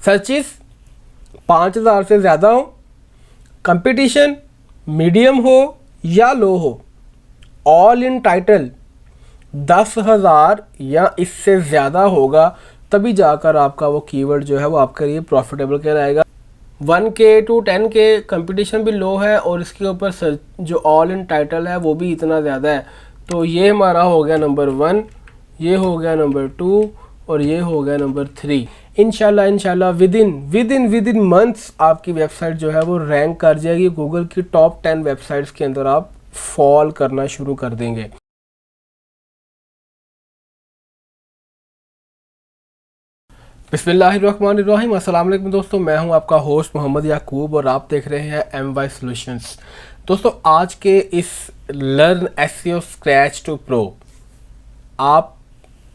Searches 5000 से ज़्यादा हो, कंपटीशन मीडियम हो या लो हो, ऑल इन टाइटल 10,000 या इससे ज़्यादा होगा, तभी जाकर आपका वो कीवर्ड जो है वो आपके लिए प्रॉफिटेबल कहलाएगा। 1K to 10K कंपटीशन भी लो है और इसके ऊपर जो ऑल इन टाइटल है वो भी इतना ज़्यादा है। तो ये हमारा हो गया नंबर 1, ये हो गया नंबर 2 और ये हो गया नंबर 3। इंशाल्लाह विद इन मंथ्स आपकी वेबसाइट जो है वो रैंक कर जाएगी, गूगल की टॉप 10 वेबसाइट्स के अंदर आप फॉल करना शुरू कर देंगे। बिस्मिल्लाहिर्रहमानिर्रहीम। अस्सलाम वालेकुम दोस्तों, मैं हूं आपका होस्ट मोहम्मद याकूब और आप देख रहे हैं MY सॉल्यूशंस। दोस्तों, आज के इस learn SEO scratch to pro आप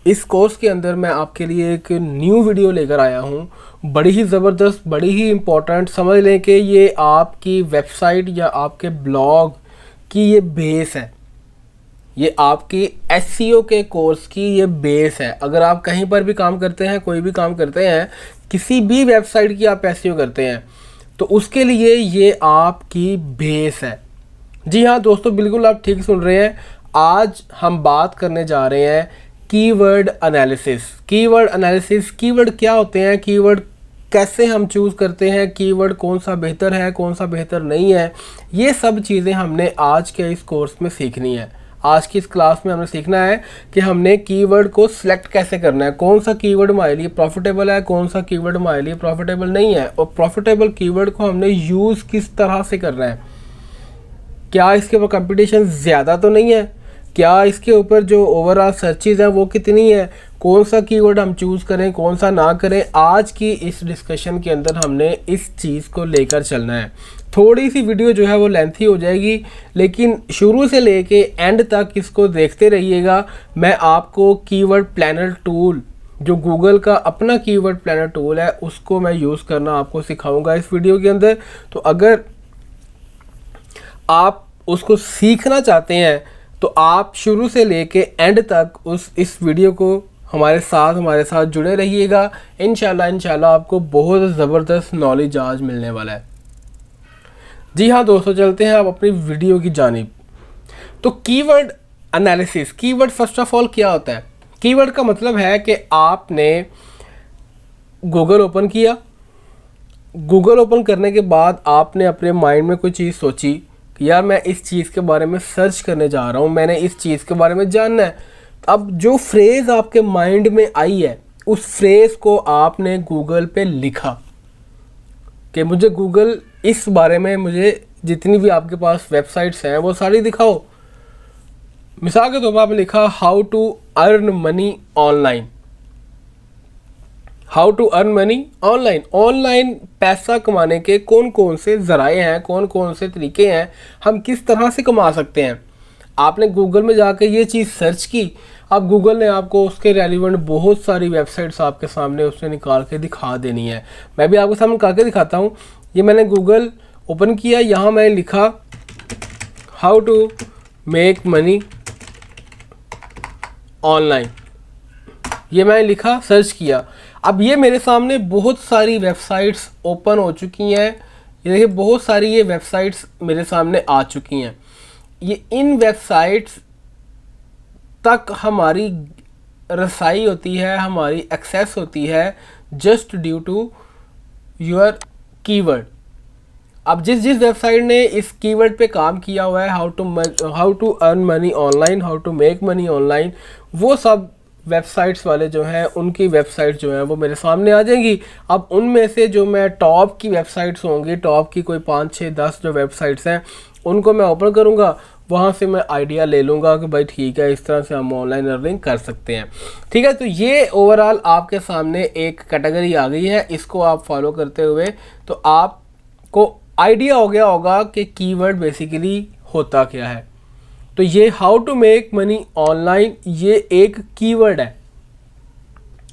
इस कोर्स के अंदर मैं आपके लिए एक न्यू वीडियो लेकर आया हूं, बड़ी ही ज़बरदस्त, बड़ी ही इम्पोर्टेंट। समझ लें कि ये आपकी वेबसाइट या आपके ब्लॉग की ये बेस है, ये आपकी SEO के कोर्स की ये बेस है। अगर आप कहीं पर भी काम करते हैं, कोई भी काम करते हैं, किसी भी वेबसाइट की आप SEO करते हैं, तो उसके लिए ये आपकी बेस है। जी हाँ दोस्तों, बिल्कुल आप ठीक सुन रहे हैं। आज हम बात करने जा रहे हैं कीवर्ड एनालिसिस। कीवर्ड क्या होते हैं, कीवर्ड कैसे हम चूज़ करते हैं, कीवर्ड कौन सा बेहतर है, कौन सा बेहतर नहीं है, ये सब चीज़ें हमने आज के इस कोर्स में सीखनी है। आज की इस क्लास में हमने सीखना है कि हमने कीवर्ड को सिलेक्ट कैसे करना है, कौन सा कीवर्ड हमारे लिए प्रॉफिटेबल है, कौन सा कीवर्ड हमारे लिए प्रॉफिटेबल नहीं है, और प्रॉफिटेबल कीवर्ड को हमने यूज़ किस तरह से करना है। क्या इसके ऊपर कंपटीशन ज़्यादा तो नहीं है, क्या इसके ऊपर जो ओवरऑल सर्चेज हैं वो कितनी है, कौन सा कीवर्ड हम चूज़ करें, कौन सा ना करें। आज की इस डिस्कशन के अंदर हमने इस चीज़ को लेकर चलना है। थोड़ी सी वीडियो जो है वो लेंथी हो जाएगी, लेकिन शुरू से लेके एंड तक इसको देखते रहिएगा। मैं आपको कीवर्ड प्लानर टूल, जो गूगल का अपना कीवर्ड प्लानर टूल है, उसको मैं यूज़ करना आपको सिखाऊंगा इस वीडियो के अंदर। तो अगर आप उसको सीखना चाहते हैं तो आप शुरू से लेके एंड तक इस वीडियो को हमारे साथ जुड़े रहिएगा। इंशाल्लाह आपको बहुत ज़बरदस्त नॉलेज आज मिलने वाला है। जी हाँ दोस्तों, चलते हैं आप अपनी वीडियो की जानिब। तो keyword analysis, keyword first of all क्या होता है? कीवर्ड का मतलब है कि आपने गूगल ओपन किया, गूगल ओपन करने के बाद आपने अपने माइंड में कोई चीज़ सोची कि यार मैं इस चीज़ के बारे में सर्च करने जा रहा हूँ, मैंने इस चीज़ के बारे में जानना है। अब जो फ्रेज़ आपके माइंड में आई है, उस फ्रेज़ को आपने गूगल पे लिखा कि मुझे गूगल इस बारे में, मुझे जितनी भी आपके पास वेबसाइट्स हैं वो सारी दिखाओ। मिसाल के तौर पर आपने लिखा how to earn money online. How to earn money online, online पैसा कमाने के कौन कौन से ज़राए हैं, कौन कौन से तरीके हैं, हम किस तरह से कमा सकते हैं। आपने गूगल में जाकर ये चीज़ सर्च की, अब गूगल ने आपको उसके रेलिवेंट बहुत सारी वेबसाइट्स आपके सामने उसने निकाल के दिखा देनी है। मैं भी आपके सामने निकाल के दिखाता हूँ। ये मैंने गूगल ओपन किया, यहाँ मैंने लिखा how to make money online, ये मैंने लिखा, सर्च किया। अब ये मेरे सामने बहुत सारी वेबसाइट्स ओपन हो चुकी हैं। ये देखिए, बहुत सारी ये वेबसाइट्स मेरे सामने आ चुकी हैं। ये इन वेबसाइट्स तक हमारी रसाई होती है, हमारी एक्सेस होती है just due to your keyword. अब जिस वेबसाइट ने इस कीवर्ड पे काम किया हुआ है, how to earn money online, how to make money online, वो सब वेबसाइट्स वाले जो हैं उनकी वेबसाइट जो हैं वो मेरे सामने आ जाएंगी। अब उनमें से जो मैं टॉप की वेबसाइट्स होंगी, टॉप की कोई 5, 6, 10 जो वेबसाइट्स हैं, उनको मैं ओपन करूँगा, वहाँ से मैं आइडिया ले लूँगा कि भाई ठीक है, इस तरह से हम ऑनलाइन अर्निंग कर सकते हैं। ठीक है, तो ये ओवरऑल आपके सामने एक कैटेगरी आ गई है। इसको आप फॉलो करते हुए तो आपको आइडिया हो गया होगा कि कीवर्ड बेसिकली होता क्या है। तो ये how to make money online, ये एक कीवर्ड है,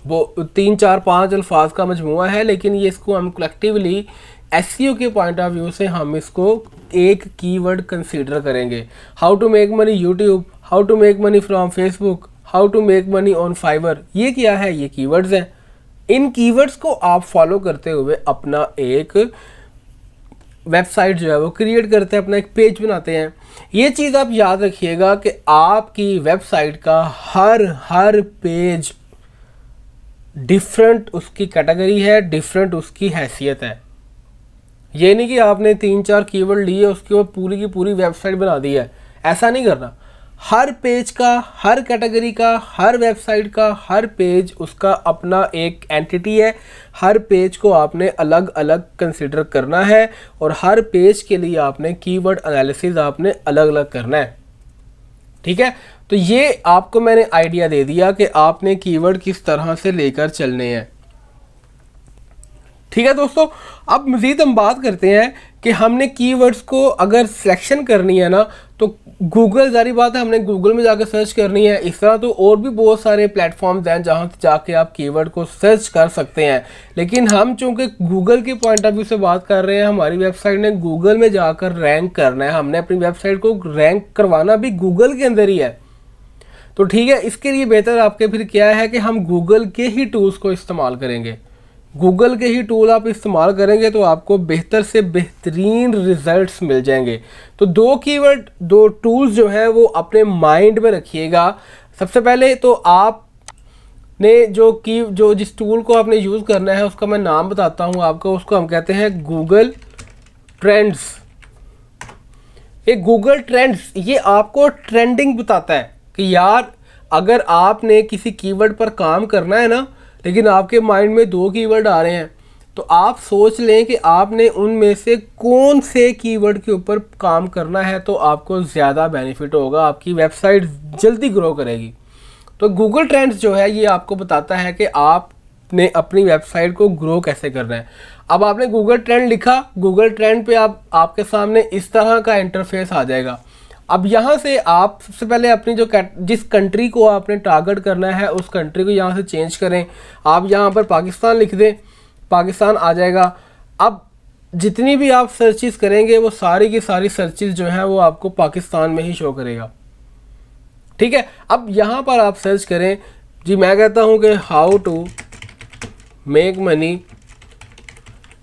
वो 3, 4, 5 अल्फाज का मजमूआ है, लेकिन ये इसको हम कलेक्टिवली SEO के पॉइंट ऑफ व्यू से हम इसको एक कीवर्ड कंसीडर करेंगे। How to make money YouTube, how to make money from Facebook, how to make money on Fiverr, ये क्या है? ये कीवर्ड्स हैं। इन कीवर्ड्स को आप फॉलो करते हुए अपना एक वेबसाइट जो है वो क्रिएट करते हैं, अपना एक पेज बनाते हैं। ये चीज़ आप याद रखिएगा कि आपकी वेबसाइट का हर पेज डिफरेंट उसकी कैटेगरी है, डिफरेंट उसकी हैसियत है। ये नहीं कि आपने 3-4 कीवर्ड लिए उसके ऊपर पूरी की पूरी वेबसाइट बना दी है, ऐसा नहीं करना। हर पेज का, हर कैटेगरी का, हर वेबसाइट का हर पेज उसका अपना एक एंटिटी है। हर पेज को आपने अलग अलग कंसिडर करना है और हर पेज के लिए आपने कीवर्ड एनालिसिस आपने अलग अलग करना है। ठीक है, तो ये आपको मैंने आइडिया दे दिया कि आपने कीवर्ड किस तरह से लेकर चलने हैं। ठीक है दोस्तों, अब मज़ीद हम बात करते हैं कि हमने कीवर्ड्स को अगर सिलेक्शन करनी है ना, तो गूगल, जारी बात है हमने गूगल में जाकर सर्च करनी है। इस तरह तो और भी बहुत सारे प्लेटफॉर्म्स हैं जहां से जाके आप कीवर्ड को सर्च कर सकते हैं, लेकिन हम चूंकि गूगल के पॉइंट ऑफ व्यू से बात कर रहे हैं, हमारी वेबसाइट ने गूगल में जाकर रैंक करना है, हमने अपनी वेबसाइट को रैंक करवाना भी गूगल के अंदर ही है। तो ठीक है, इसके लिए बेहतर आपके फिर क्या है कि हम गूगल के ही टूल्स को इस्तेमाल करेंगे। गूगल के ही टूल आप इस्तेमाल करेंगे तो आपको बेहतर से बेहतरीन रिजल्ट्स मिल जाएंगे। तो दो टूल्स जो हैं वो अपने माइंड में रखिएगा। सबसे पहले तो आपने जो जिस टूल को आपने यूज़ करना है उसका मैं नाम बताता हूँ आपको, उसको हम कहते हैं गूगल ट्रेंड्स। ये गूगल ट्रेंड्स ये आपको ट्रेंडिंग बताता है कि यार अगर आपने किसी कीवर्ड पर काम करना है ना, लेकिन आपके माइंड में 2 कीवर्ड आ रहे हैं, तो आप सोच लें कि आपने उनमें से कौन से कीवर्ड के ऊपर काम करना है, तो आपको ज़्यादा बेनिफिट होगा, आपकी वेबसाइट जल्दी ग्रो करेगी। तो गूगल ट्रेंड्स जो है ये आपको बताता है कि आपने अपनी वेबसाइट को ग्रो कैसे करना है। अब आपने गूगल ट्रेंड लिखा, गूगल ट्रेंड पे आपके सामने इस तरह का इंटरफेस आ जाएगा। अब यहाँ से आप सबसे पहले अपनी जिस कंट्री को आपने टारगेट करना है उस कंट्री को यहाँ से चेंज करें। आप यहाँ पर पाकिस्तान लिख दें, पाकिस्तान आ जाएगा। अब जितनी भी आप सर्चेस करेंगे वो सारी की सारी सर्चेस जो हैं वो आपको पाकिस्तान में ही शो करेगा। ठीक है, अब यहाँ पर आप सर्च करें जी, मैं कहता हूँ कि how to make money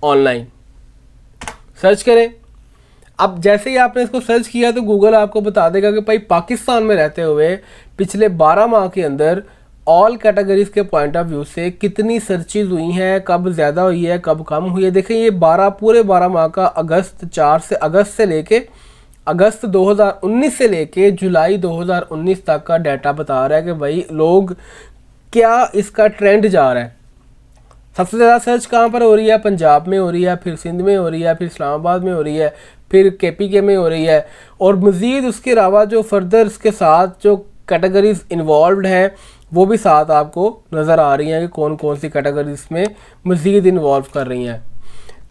online, search करें। अब जैसे ही आपने इसको सर्च किया तो गूगल आपको बता देगा कि भाई पाकिस्तान में रहते हुए पिछले 12 माह के अंदर ऑल कैटेगरीज के पॉइंट ऑफ व्यू से कितनी सर्चेज हुई हैं, कब ज़्यादा हुई है, कब कम हुई है। देखिए ये पूरे 12 माह का अगस्त 2019 से लेके जुलाई 2019 तक का डाटा बता रहा है कि भाई लोग क्या इसका ट्रेंड जा रहा है। सबसे ज़्यादा सर्च कहाँ पर हो रही है? पंजाब में हो रही है, फिर सिंध में हो रही है, फिर इस्लामाबाद में हो रही है, फिर KPK में हो रही है। और मज़ीद उसके अलावा जो फर्दर इसके साथ जो कैटेगरीज इन्वॉल्व हैं वो भी साथ आपको नज़र आ रही हैं कि कौन कौन सी कैटेगरीज में मज़ीद इन्वॉल्व कर रही हैं।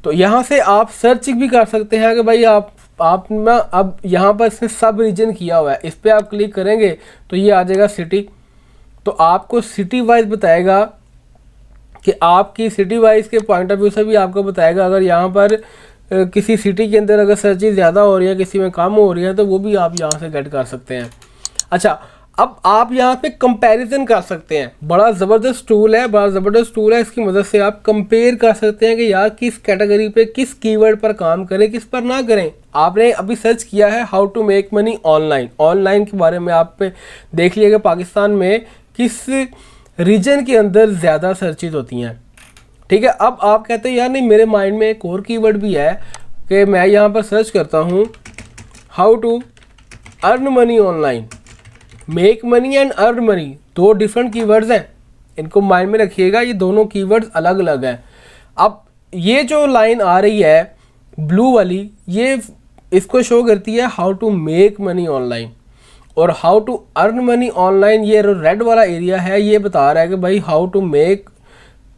तो यहाँ से आप सर्च भी कर सकते हैं कि भाई आप ना, अब यहाँ पर इसने सब रीजन किया हुआ है, इस पर आप क्लिक करेंगे तो ये आ जाएगा सिटी। तो आपको सिटी वाइज बताएगा कि आपकी सिटी वाइज के पॉइंट ऑफ व्यू से भी आपको बताएगा। अगर यहाँ पर किसी सिटी के अंदर अगर सर्चेज ज़्यादा हो रही है, किसी में कम हो रही है, तो वो भी आप यहाँ से गेट कर सकते हैं। अच्छा, अब आप यहाँ पे कंपैरिजन कर सकते हैं। बड़ा ज़बरदस्त टूल है, इसकी मदद से आप कंपेयर कर सकते हैं कि यार किस कैटेगरी पे, किस कीवर्ड पर काम करें, किस पर ना करें। आपने अभी सर्च किया है how to make money online के बारे में आप देख लिएगा पाकिस्तान में किस रीजन के अंदर ज़्यादा सर्चेज होती हैं। ठीक है, अब आप कहते हैं यार नहीं, मेरे माइंड में एक और कीवर्ड भी है कि मैं यहाँ पर सर्च करता हूँ how to earn money online, make money and earn money, 2 different keywords हैं, इनको माइंड में रखिएगा, ये दोनों कीवर्ड्स अलग अलग हैं। अब ये जो लाइन आ रही है ब्लू वाली, ये इसको शो करती है how to make money online, और how to earn money online ये रेड वाला एरिया है, ये बता रहा है कि भाई हाउ टू मेक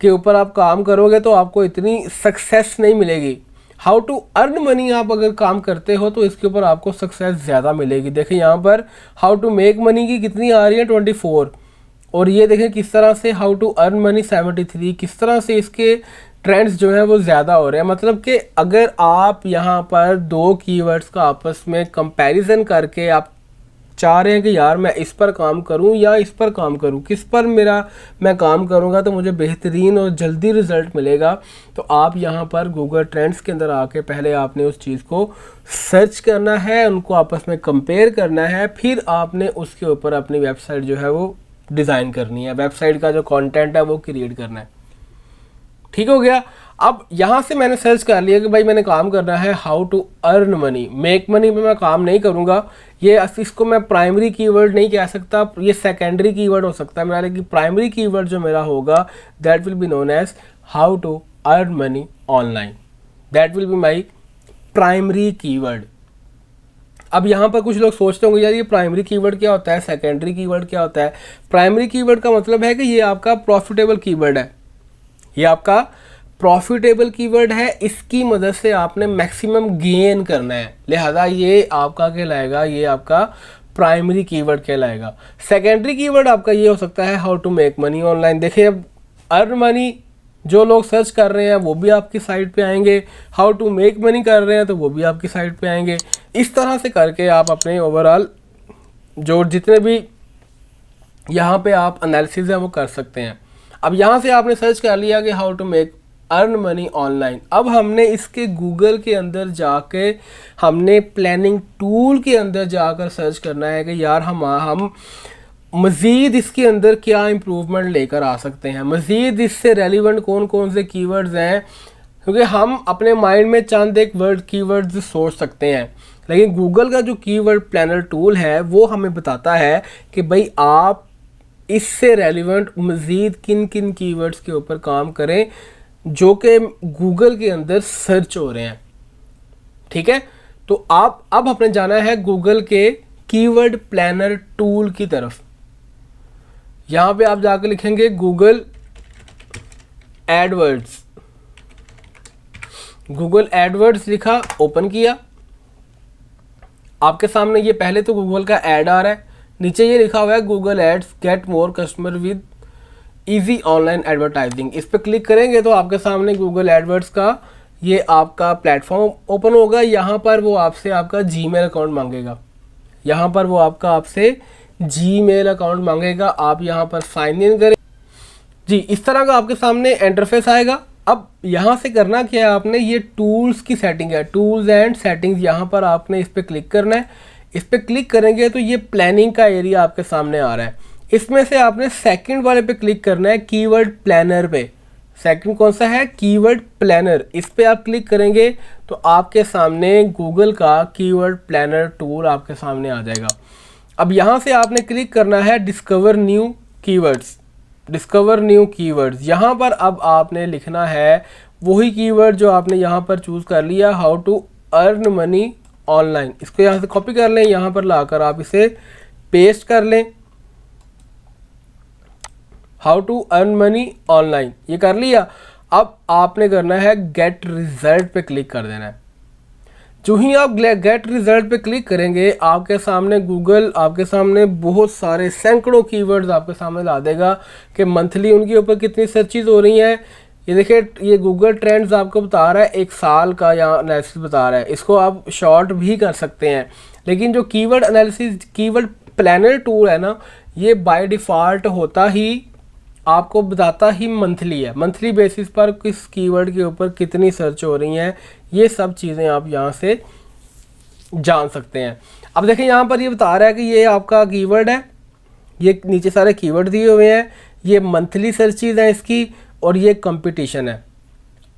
के ऊपर आप काम करोगे तो आपको इतनी सक्सेस नहीं मिलेगी। हाउ टू अर्न मनी आप अगर काम करते हो तो इसके ऊपर आपको सक्सेस ज़्यादा मिलेगी। देखिए यहाँ पर हाउ टू मेक मनी की कितनी आ रही है 24, और ये देखें किस तरह से हाउ टू अर्न मनी 73, किस तरह से इसके ट्रेंड्स जो हैं वो ज़्यादा हो रहे हैं। मतलब कि अगर आप यहाँ पर 2 कीवर्ड्स का आपस में कंपैरिजन करके आप चाह रहे हैं कि यार मैं इस पर काम करूं या इस पर काम करूं, किस पर मैं काम करूंगा तो मुझे बेहतरीन और जल्दी रिज़ल्ट मिलेगा, तो आप यहां पर गूगल ट्रेंड्स के अंदर आके पहले आपने उस चीज़ को सर्च करना है, उनको आपस में कंपेयर करना है, फिर आपने उसके ऊपर अपनी वेबसाइट जो है वो डिज़ाइन करनी है, वेबसाइट का जो कंटेंट है वो क्रिएट करना है। ठीक हो गया। अब यहाँ से मैंने सर्च कर लिया कि भाई मैंने काम करना है how to earn money, make money में मैं काम नहीं करूँगा, ये इसको मैं प्राइमरी कीवर्ड नहीं कह सकता, ये सेकेंडरी कीवर्ड हो सकता है मेरा, लेकिन प्राइमरी कीवर्ड जो मेरा होगा that will be known as how to earn money online, that will be my primary keyword. अब यहाँ पर कुछ लोग सोचते होंगे यार ये प्राइमरी कीवर्ड क्या होता है, सेकेंडरी कीवर्ड क्या होता है। प्राइमरी कीवर्ड का मतलब है कि ये आपका प्रॉफिटेबल कीवर्ड है, ये आपका प्रॉफिटेबल कीवर्ड है, इसकी मदद से आपने मैक्सिमम गेन करना है, लिहाजा ये आपका कहलाएगा, ये आपका प्राइमरी कीवर्ड कहलाएगा। सेकेंडरी कीवर्ड आपका ये हो सकता है how to make money online. देखिए अब अर्न मनी जो लोग सर्च कर रहे हैं वो भी आपकी साइट पे आएंगे, हाउ टू मेक मनी कर रहे हैं तो वो भी आपकी साइट पे आएंगे। इस तरह से करके आप अपने ओवरऑल जो जितने भी यहाँ पे आप एनालिसिस है वो कर सकते हैं। अब यहाँ से आपने सर्च कर लिया कि how to make earn money online. अब हमने इसके गूगल के अंदर जाके हमने प्लानिंग टूल के अंदर जाकर सर्च करना है कि यार हम मज़ीद इसके अंदर क्या इम्प्रूवमेंट लेकर आ सकते हैं, मज़ीद इससे रेलिवेंट कौन कौन से कीवर्ड्स हैं, क्योंकि हम अपने माइंड में चंद एक कीवर्ड्स सोच सकते हैं, लेकिन गूगल का जो कीवर्ड प्लानर टूल है वो हमें बताता है कि भाई आप इससे रेलिवेंट मज़ीद किन किन कीवर्ड्स के ऊपर काम करें जो कि गूगल के अंदर सर्च हो रहे हैं। ठीक है, तो आप अब अपने जाना है गूगल के कीवर्ड प्लानर टूल की तरफ। यहाँ पे आप जाकर लिखेंगे गूगल एडवर्ड्स, गूगल एडवर्ड्स लिखा, ओपन किया, आपके सामने ये पहले तो गूगल का ऐड आ रहा है, नीचे ये लिखा हुआ है Google ads get more customer with easy online advertising. इस पर क्लिक करेंगे तो आपके सामने गूगल एडवर्ड्स का ये आपका प्लेटफॉर्म ओपन होगा। यहाँ पर वो आपसे आपका जीमेल अकाउंट मांगेगा, यहाँ पर वो आपसे जीमेल अकाउंट मांगेगा, आप यहाँ पर साइन इन करें जी। इस तरह का आपके सामने इंटरफेस आएगा। अब यहाँ से करना क्या है, आपने ये टूल्स की सेटिंग है, टूल्स एंड सेटिंग्स, यहाँ पर आपने इस पर क्लिक करना है। इस पर क्लिक करेंगे तो ये प्लानिंग का एरिया आपके सामने आ रहा है, इसमें से आपने सेकंड वाले पे क्लिक करना है, कीवर्ड प्लानर पे। सेकंड कौन सा है, कीवर्ड प्लानर, इस पे आप क्लिक करेंगे तो आपके सामने गूगल का कीवर्ड प्लानर टूल आपके सामने आ जाएगा। अब यहाँ से आपने क्लिक करना है discover new keywords, discover new keywords. यहाँ पर अब आपने लिखना है वही कीवर्ड जो आपने यहाँ पर चूज़ कर लिया, how to earn money online. इसको यहाँ से कॉपी कर लें, यहाँ पर लाकर आप इसे पेस्ट कर लें, how to earn money online, ये कर लिया। अब आपने करना है गेट रिजल्ट पे क्लिक कर देना है। जो ही आप गेट रिजल्ट पे क्लिक करेंगे आपके सामने गूगल आपके सामने बहुत सारे सैकड़ों कीवर्ड्स आपके सामने ला देगा कि मंथली उनके ऊपर कितनी सर्चेज हो रही हैं। ये देखिए ये गूगल ट्रेंड्स आपको बता रहा है, एक साल का यहाँ एनालिसिस बता रहा है, इसको आप शॉर्ट भी कर सकते हैं। लेकिन जो keyword analysis keyword planner tool है ना, ये बाय डिफ़ॉल्ट होता ही आपको बताता ही मंथली है, मंथली बेसिस पर किस कीवर्ड के ऊपर कितनी सर्च हो रही हैं, ये सब चीज़ें आप यहाँ से जान सकते हैं। अब देखिए यहाँ पर ये बता रहा है कि ये आपका कीवर्ड है, ये नीचे सारे कीवर्ड दिए हुए हैं, ये मंथली सर्चेज हैं इसकी, और ये कंपटीशन है।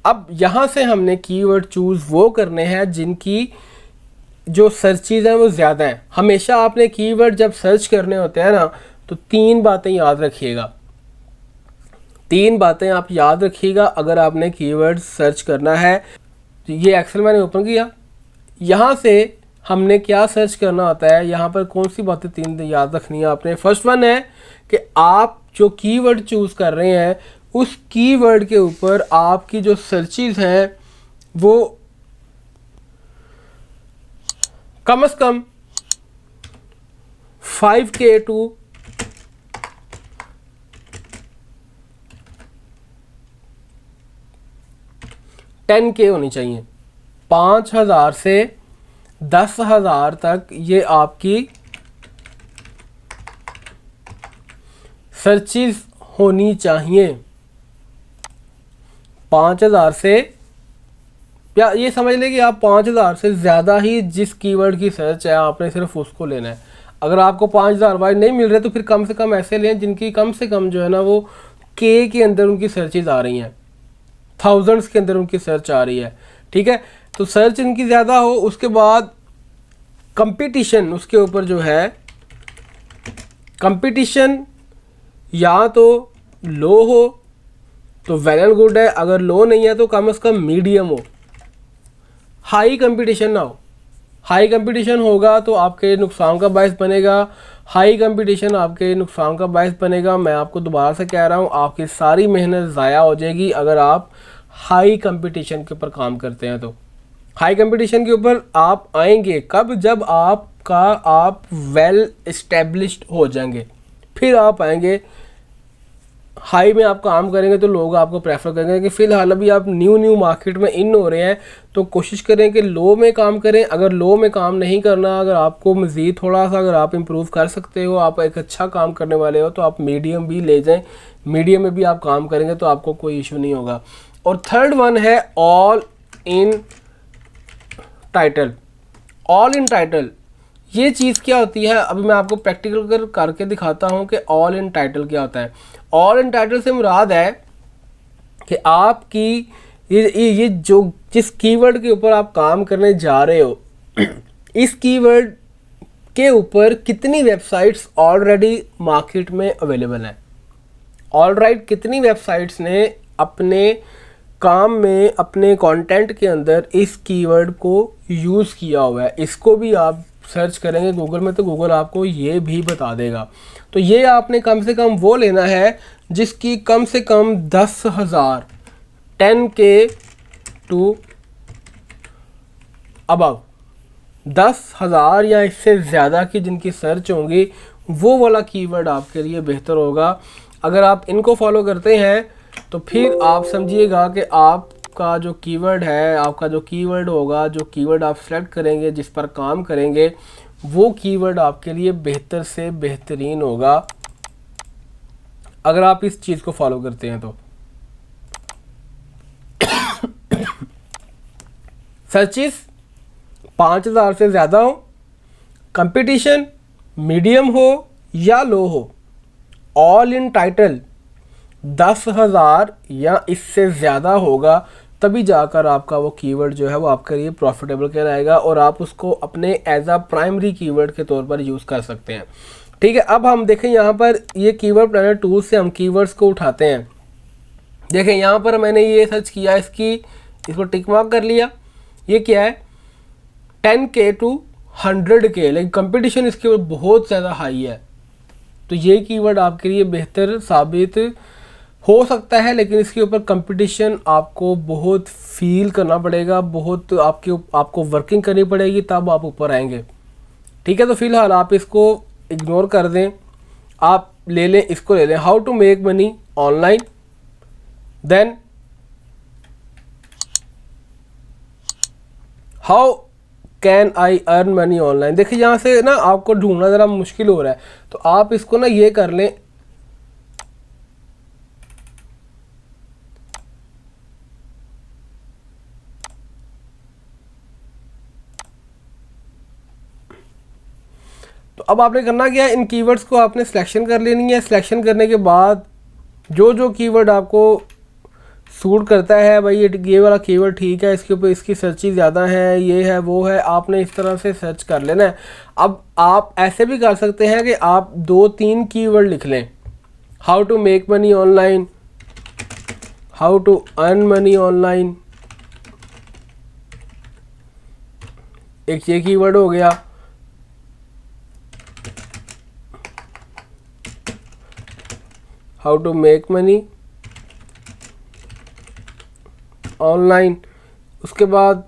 अब यहाँ से हमने कीवर्ड चूज़ वो करने हैं जिनकी जो सर्चेज हैं वो ज़्यादा हैं। हमेशा आपने कीवर्ड जब सर्च करने होते हैं ना तो 3 बातें याद रखिएगा, 3 बातें आप याद रखिएगा अगर आपने कीवर्ड सर्च करना है। तो ये एक्सेल मैंने ओपन किया, यहाँ से हमने क्या सर्च करना होता है, यहाँ पर कौन सी बातें 3 याद रखनी है आपने। फर्स्ट वन है कि आप जो कीवर्ड चूज़ कर रहे हैं उस कीवर्ड के ऊपर आपकी जो सर्चेज हैं वो कम से कम 5K टू 10K होनी चाहिए। 5,000 से 10,000 तक ये आपकी सर्चिज होनी चाहिए 5000 से, या ये समझ लें कि आप 5000 से ज़्यादा ही जिस कीवर्ड की सर्च है आपने सिर्फ उसको लेना है। अगर आपको 5000 वाइज नहीं मिल रहे तो फिर कम से कम ऐसे लें जिनकी कम से कम जो है ना वो के अंदर उनकी सर्चेज आ रही हैं, थाउजेंड्स के अंदर उनकी सर्च आ रही है। ठीक है, तो सर्च इनकी ज़्यादा हो। उसके बाद कंपटीशन उसके ऊपर जो है, कंपटीशन या तो लो हो तो वेल एंड गुड है, अगर लो नहीं है तो कम से कम मीडियम हो, हाई कंपटीशन ना हो। हाई कंपटीशन होगा तो आपके नुकसान का बायस बनेगा, हाई कंपटीशन आपके नुकसान का बायस बनेगा। मैं आपको दोबारा से कह रहा हूँ, आपकी सारी मेहनत ज़ाया हो जाएगी अगर आप हाई कंपटीशन के ऊपर काम करते हैं। तो हाई कंपटीशन के ऊपर आप आएंगे कब, जब आप वेल इस्टेब्लिश्ड हो जाएंगे, फिर आप आएंगे। हाई में आप काम करेंगे तो लोग आपको प्रेफर करेंगे। कि फ़िलहाल अभी आप न्यू मार्केट में इन हो रहे हैं तो कोशिश करें कि लो में काम करें। अगर लो में काम नहीं करना, अगर आपको मज़ीद थोड़ा सा अगर आप इम्प्रूव कर सकते हो, आप एक अच्छा काम करने वाले हो, तो आप मीडियम भी ले जाएं। मीडियम में भी आप काम करेंगे तो आपको कोई इशू नहीं होगा। और थर्ड वन है all in title. All in title ये चीज़ क्या होती है, अभी मैं आपको प्रैक्टिकल करके दिखाता हूँ कि ऑल इन टाइटल क्या होता है। ऑल इन टाइटल से मुराद है कि आपकी ये जो जिस कीवर्ड के ऊपर आप काम करने जा रहे हो इस कीवर्ड के ऊपर कितनी वेबसाइट्स ऑलरेडी मार्केट में अवेलेबल हैं। ऑलराइट, कितनी वेबसाइट्स ने अपने काम में अपने कंटेंट के अंदर इस कीवर्ड को यूज़ किया हुआ है। इसको भी आप सर्च करेंगे गूगल में तो गूगल आपको ये भी बता देगा। तो ये आपने कम से कम वो लेना है जिसकी कम से कम 10,000 10K टू अबव 10,000 या इससे ज़्यादा की जिनकी सर्च होंगी वो वाला कीवर्ड आपके लिए बेहतर होगा। अगर आप इनको फॉलो करते हैं तो फिर आप समझिएगा कि आपका जो कीवर्ड है, आपका जो कीवर्ड होगा, जो कीवर्ड आप सेलेक्ट करेंगे, जिस पर काम करेंगे, वो कीवर्ड आपके लिए बेहतर से बेहतरीन होगा अगर आप इस चीज़ को फॉलो करते हैं। तो सर्चिस 5,000 से ज़्यादा हो, कंपटीशन मीडियम हो या लो हो, ऑल इन टाइटल 10,000 या इससे ज़्यादा होगा, तभी जाकर आपका वो कीवर्ड जो है वो आपके लिए प्रॉफिटेबल कहलाएगा और आप उसको अपने एज अ प्राइमरी कीवर्ड के तौर पर यूज़ कर सकते हैं। ठीक है, अब हम देखें यहाँ पर ये कीवर्ड प्लानर टूल से हम कीवर्ड्स को उठाते हैं। देखें यहाँ पर मैंने ये सर्च किया, इसको टिक मार्क कर लिया। ये क्या है, 10K टू 100K, लेकिन कंपटीशन इसके ऊपर बहुत ज़्यादा हाई है। तो ये कीवर्ड आपके लिए बेहतर साबित हो सकता है, लेकिन इसके ऊपर कंपटीशन आपको बहुत फील करना पड़ेगा, बहुत आपको वर्किंग करनी पड़ेगी, तब आप ऊपर आएंगे। ठीक है, तो फिलहाल आप इसको इग्नोर कर दें, आप ले लें, इसको ले लें, how to make money online, then how can I earn money online. देखिए यहाँ से ना आपको ढूंढना ज़रा मुश्किल हो रहा है, तो आप इसको ना ये कर लें, तो अब आपने करना क्या है, इन कीवर्ड्स को आपने सिलेक्शन कर लेनी है। सिलेक्शन करने के बाद जो कीवर्ड आपको सूट करता है, भाई ये वाला कीवर्ड ठीक है, इसके ऊपर इसकी सर्चेज ज़्यादा हैं, ये है वो है, आपने इस तरह से सर्च कर लेना है। अब आप ऐसे भी कर सकते हैं कि आप 2-3 कीवर्ड लिख लें, how to make money online, how to earn money online, एक ये कीवर्ड हो गया। How to make money online, उसके बाद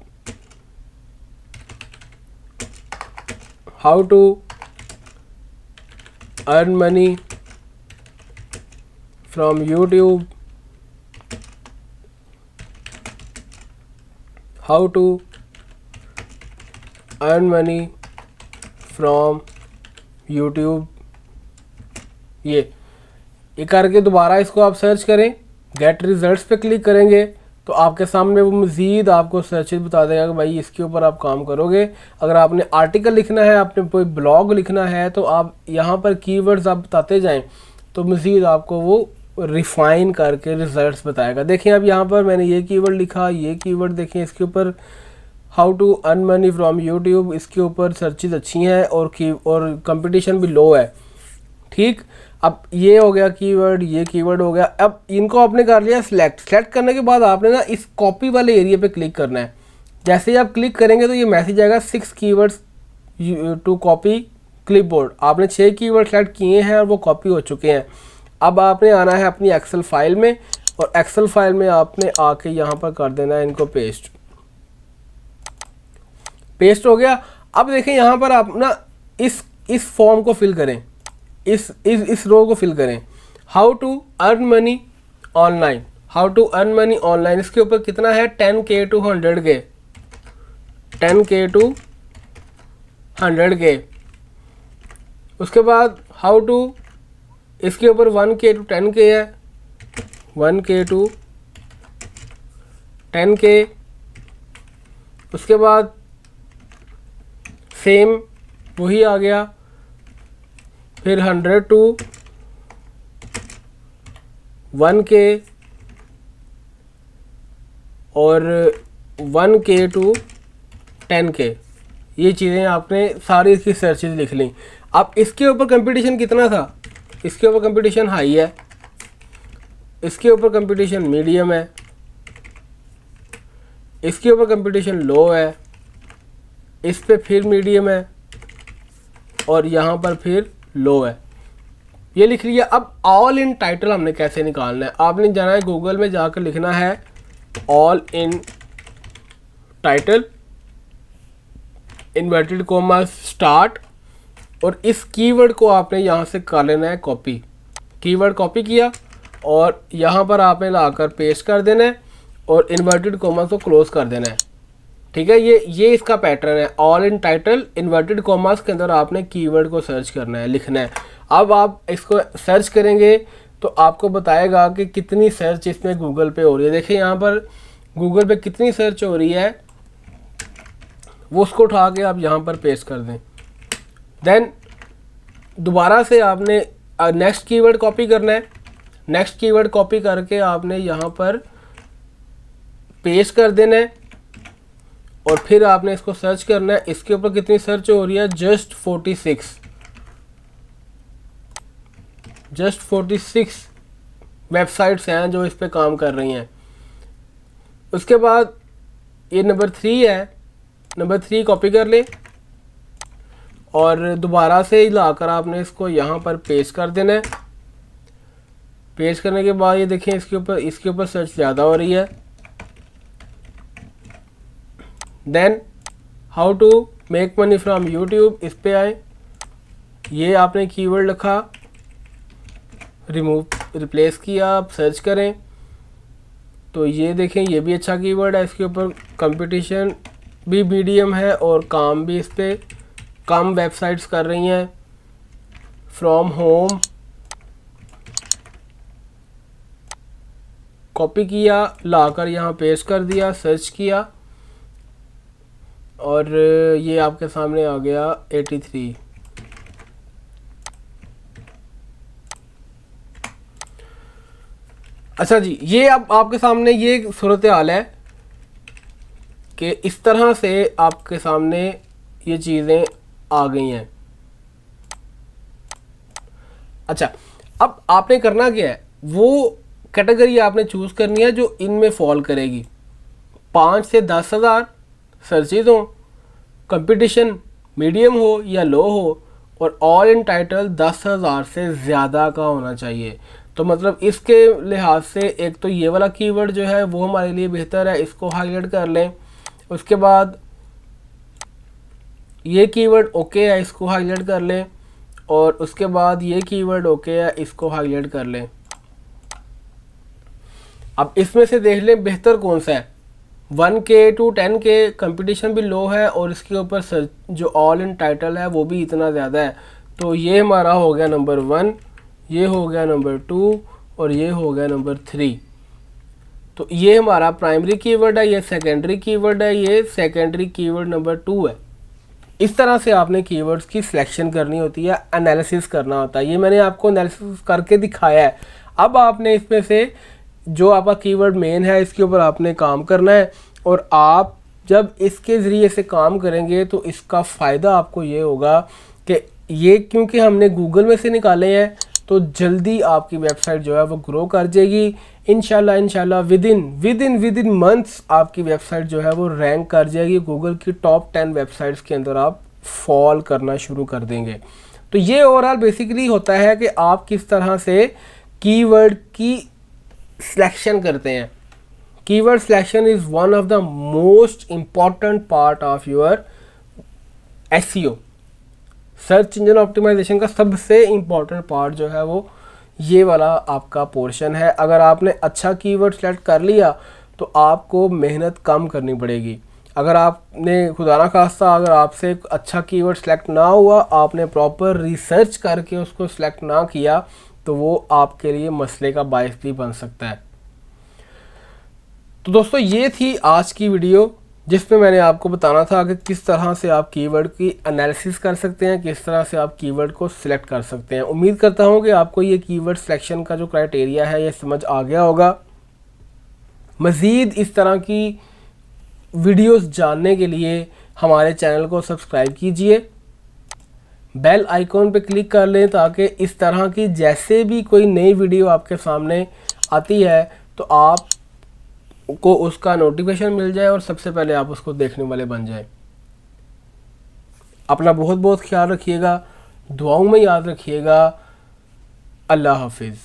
how to earn money from YouTube, how to earn money from YouTube. ये करके दोबारा इसको आप सर्च करें, गेट रिजल्ट्स पे क्लिक करेंगे तो आपके सामने वो मज़ीद आपको सर्चेज बता देगा कि भाई इसके ऊपर आप काम करोगे। अगर आपने आर्टिकल लिखना है, आपने कोई ब्लॉग लिखना है, तो आप यहाँ पर कीवर्ड्स आप बताते जाएं तो मज़ीद आपको वो रिफ़ाइन करके रिजल्ट्स बताएगा। देखें अब यहाँ पर मैंने ये कीवर्ड लिखा, ये कीवर्ड देखें, इसके ऊपर how to earn money from YouTube, इसके ऊपर सर्चेज अच्छी हैं और कंपटीशन भी लो है। ठीक, अब ये हो गया कीवर्ड, ये कीवर्ड हो गया। अब इनको आपने कर लिया सेलेक्ट करने के बाद आपने ना इस कॉपी वाले एरिया पे क्लिक करना है। जैसे ही आप क्लिक करेंगे तो ये मैसेज आएगा 6 कीवर्ड्स टू कॉपी क्लिपबोर्ड। आपने 6 कीवर्ड सेलेक्ट किए हैं और वो कॉपी हो चुके हैं। अब आपने आना है अपनी एक्सेल फाइल में और एक्सेल फाइल में आपने आके यहाँ पर कर देना है इनको पेस्ट हो गया। अब देखें यहाँ पर आप ना इस फॉर्म को फिल करें, इस रो को फिल करें, how to earn money online, how to earn money online. इसके ऊपर कितना है 10K to 100K, 10K to 100K। उसके बाद हाउ टू, इसके ऊपर 1K to 10K है, 1K to 10K। उसके बाद सेम वही आ गया, फिर 100 to 1K और 1K to 10K। ये चीज़ें आपने सारी इसकी सर्चेज लिख ली। अब इसके ऊपर कंपटीशन कितना था, इसके ऊपर कंपटीशन हाई है, इसके ऊपर कंपटीशन मीडियम है, इसके ऊपर कंपटीशन लो है, इस पे फिर मीडियम है और यहाँ पर फिर लो है। ये लिख लिया। अब ऑल इन टाइटल हमने कैसे निकालना है, आपने जाना है गूगल में जाकर लिखना है all in title inverted coma start और इस कीवर्ड को आपने यहाँ से कर लेना है कॉपी। कीवर्ड कॉपी किया और यहाँ पर आपने लाकर पेस्ट कर देना है और इन्वर्टेड कोमा को क्लोज कर देना है। ठीक है, ये इसका पैटर्न है। All in title inverted commas के अंदर आपने कीवर्ड को सर्च करना है, लिखना है। अब आप इसको सर्च करेंगे तो आपको बताएगा कि कितनी सर्च इसमें गूगल पे हो रही है। देखिए यहाँ पर गूगल पे कितनी सर्च हो रही है, वो उसको उठा के आप यहाँ पर पेस्ट कर दें। देन दोबारा से आपने नेक्स्ट कीवर्ड कॉपी करना है। नेक्स्ट कीवर्ड कॉपी करके आपने यहाँ पर पेस्ट कर देना है और फिर आपने इसको सर्च करना है। इसके ऊपर कितनी सर्च हो रही है, जस्ट 46 वेबसाइट्स हैं जो इस पे काम कर रही हैं। उसके बाद ये नंबर 3 है, नंबर 3 कॉपी कर लें और दोबारा से लाकर आपने इसको यहाँ पर पेस्ट कर देना है। पेस्ट करने के बाद ये देखें इसके ऊपर सर्च ज़्यादा हो रही है। Then how to make money from YouTube, इस पे आए, ये आपने कीवर्ड लिखा, रिप्लेस किया, आप सर्च करें तो ये देखें ये भी अच्छा कीवर्ड है। इसके ऊपर कंपटीशन भी मीडियम है और काम भी इस पे कम वेबसाइट्स कर रही हैं। फ्रॉम होम कॉपी किया, लाकर यहाँ पेस्ट कर दिया, सर्च किया और ये आपके सामने आ गया 83। अच्छा जी, ये अब आपके सामने ये सूरत हाल है कि इस तरह से आपके सामने ये चीज़ें आ गई हैं। अच्छा, अब आपने करना क्या है, वो कैटेगरी आपने चूज़ करनी है जो इनमें फॉल करेगी। 5 से 10 हज़ार सर्चेज हो, कंपटीशन मीडियम हो या लो हो और ऑल इन टाइटल 10,000 से ज़्यादा का होना चाहिए। तो मतलब इसके लिहाज से एक तो ये वाला कीवर्ड जो है वो हमारे लिए बेहतर है, इसको हाईलाइट कर लें। उसके बाद ये कीवर्ड ओके है, इसको हाईलाइट कर लें और उसके बाद ये कीवर्ड ओके है, इसको हाईलाइट कर लें। अब इसमें से देख लें बेहतर कौन सा है। 1K to 10K कंपटीशन भी लो है और इसके ऊपर सर्च जो ऑल इन टाइटल है वो भी इतना ज़्यादा है। तो ये हमारा हो गया नंबर 1, ये हो गया नंबर 2 और ये हो गया नंबर 3। तो ये हमारा प्राइमरी कीवर्ड है, ये सेकेंडरी कीवर्ड है, ये सेकेंडरी कीवर्ड नंबर 2 है। इस तरह से आपने कीवर्ड्स की सिलेक्शन करनी होती है, एनालिसिस करना होता है। ये मैंने आपको एनालिसिस करके दिखाया है। अब आपने इसमें से जो आपका कीवर्ड मेन है इसके ऊपर आपने काम करना है, और आप जब इसके ज़रिए से काम करेंगे तो इसका फ़ायदा आपको ये होगा कि ये क्योंकि हमने गूगल में से निकाले हैं तो जल्दी आपकी वेबसाइट जो है वो ग्रो कर जाएगी। इंशाल्लाह विद इन मंथ्स आपकी वेबसाइट जो है वो रैंक कर जाएगी, गूगल की टॉप 10 वेबसाइट्स के अंदर आप फॉल करना शुरू कर देंगे। तो ये ओवरऑल बेसिकली होता है कि आप किस तरह से कीवर्ड की सिलेक्शन करते हैं। Keyword selection is one of the most important part of your SEO. Search engine optimisation का सबसे इम्पॉर्टेंट पार्ट जो है वो ये वाला आपका पोर्शन है। अगर आपने अच्छा कीवर्ड सेलेक्ट कर लिया तो आपको मेहनत कम करनी पड़ेगी। अगर आपने खुदा ना खास्ता अगर आपसे अच्छा कीवर्ड सेलेक्ट ना हुआ, आपने प्रॉपर रिसर्च करके उसको सिलेक्ट ना किया, तो वो आपके लिए मसले का बायस भी बन सकता है। तो दोस्तों ये थी आज की वीडियो जिसमें मैंने आपको बताना था कि किस तरह से आप कीवर्ड की एनालिसिस कर सकते हैं, किस तरह से आप कीवर्ड को सिलेक्ट कर सकते हैं। उम्मीद करता हूं कि आपको ये कीवर्ड सिलेक्शन का जो क्राइटेरिया है ये समझ आ गया होगा। मज़ीद इस तरह की वीडियोस जानने के लिए हमारे चैनल को सब्सक्राइब कीजिए, बेल आइकॉन पे क्लिक कर लें ताकि इस तरह की जैसे भी कोई नई वीडियो आपके सामने आती है तो आप को उसका नोटिफिकेशन मिल जाए और सबसे पहले आप उसको देखने वाले बन जाए। अपना बहुत बहुत ख्याल रखिएगा, दुआओं में याद रखिएगा। अल्लाह हाफिज़।